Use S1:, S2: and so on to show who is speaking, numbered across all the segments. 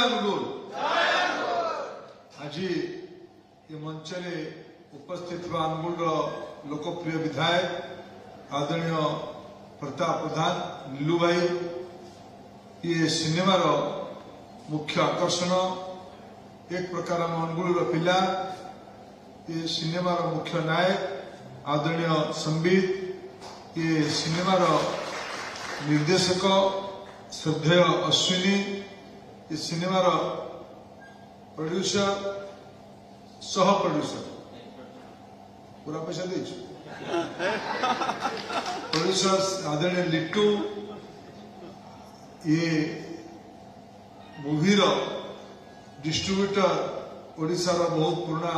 S1: अनुगुल आज ये मंच रे उपस्थित अनुगुल लोकप्रिय विधायक आदरणीय प्रताप प्रधान नीलू भाई ये सिनेमार मुख्य आकर्षण एक प्रकार अनुगुल पिला ये सिनेमार मुख्य नायक आदरणीय संबित ये सिनेमार निर्देशक श्रद्धेय अश्विनी ये सिनेमार प्रोड्यूसर सह प्रोड्यूसर पूरा पैसा दे प्रोड्यूसर आदरणीय लिट्टू ये मूवीर डिस्ट्रीब्यूटर ओडिशार बहुत पुराना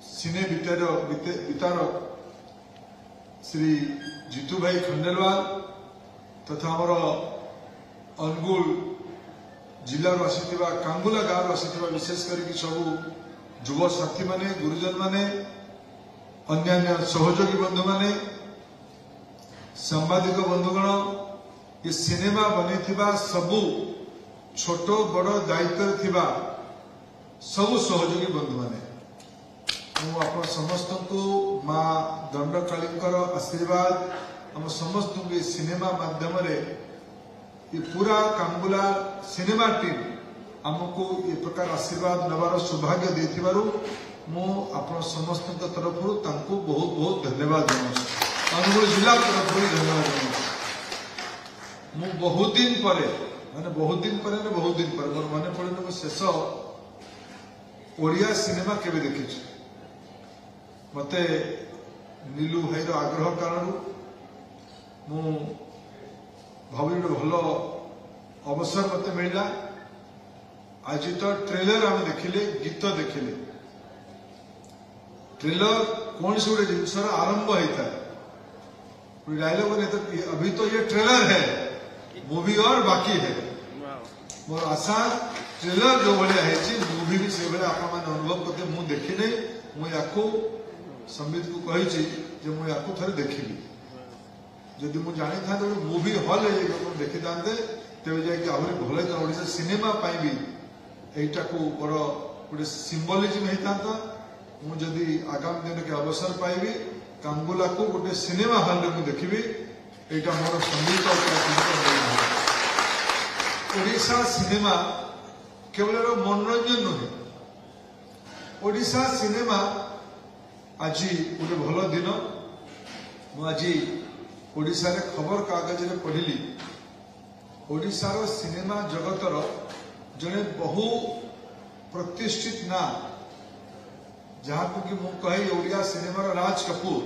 S1: सिने वितारक श्री जीतू भाई खंडेलवाल तथा आमर अनुगुल जिलार आसीथिबा कांगुला गाँव आसीथिबा विशेष करके सब युव साथी माने गुरुजन माने अन्य सहयोगी बंधु माने सांबादिक बंधुगण ये सिनेमा बनेथिबा सबु छोट बड़ दायित्व थिबा सबु सहयोगी बंधु माने आप समस्त को माँ दंडकालीकर आशीर्वाद आम समस्त को ये सिनेमा माध्यम ये पूरा कांगुला सिनेमा टीम आमको ये प्रकार आशीर्वाद नवार सौभाग्य देथिबारु मु आपण समस्त तरफ तांको बहुत बहुत धन्यवाद जनाऊँ अनुगुल जिला तरफ धन्यवाद जनाऊँ मु बहुत दिन पर मोर मन पड़े शेष ओडिया सिनेमा केबे देखी मते नीलू भाई आग्रह कारण मु भावी भल अवसर मत मिलला आज तो ट्रेलर आम देखिले गीत देखिले ट्रेलर कौन से गोटे जिनसर आरंभ होता है डायलॉग ने तो अभी तो ये ट्रेलर है मूवी और बाकी है मोर आशा ट्रेलर जो भाया है मूवी भी से भाया आप अनुभव करते मुझे देखी नहीं मुझे संबित को कही मुझे थे देखी जदि मुझे जानी था तो मूवी हॉल देखी था तेज जाकि भल ओडिशा सिनेमा भी यहीटा को बड़ गोटे सिंबलिज्म होता मुझे आगामी दिन के अवसर पाइबी कांगुला को गोटे सिनेमा हॉल में देखी यहाँ मोर संगीत ओडिशा सिनेमा केवल मनोरंजन नुहे ओडिशा सिनेमा आज गोटे भल दिन मुझे ओडिशा रे खबर कागज रे पढ़िली ओडिशार सिनेमा जगतर जड़े बहु प्रतिष्ठित ना जहाँ को कि मु कहे ओडिया सिनेमार राज कपूर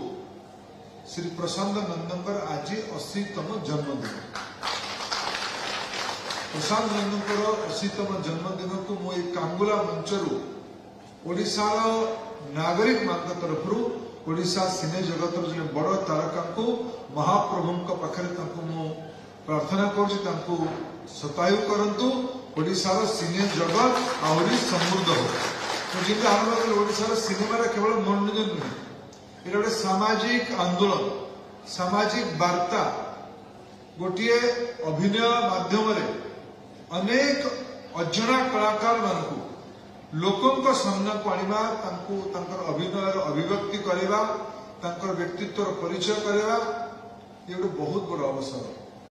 S1: श्री प्रशांत नंदनकर आज 80तम जन्मदिन प्रशांत नंदनकर 80तम जन्मदिन को मु कांगुला मंचरू ओडिशार नागरिक मान तरफ ओडिशा सिने जगत जो बड़ तारका को महाप्रभु पाखे प्रार्थना करूँ शतायु करंतु ओडिशार सिने जगत आहरी समृद्ध हो तो जिंदा आरंभ कले ओडिशार सिनेमा केवल मनोरंजन नुहे ये गोटे सामाजिक आंदोलन सामाजिक वार्ता गोटे अभिनय माध्यम अनेक अजना कलाकार मानू लोकों सामना को आनिबा अभिनय अभिव्यक्ति करवा व्यक्तित्व परिचय करवा ये गोटे बहुत बड़ अवसर।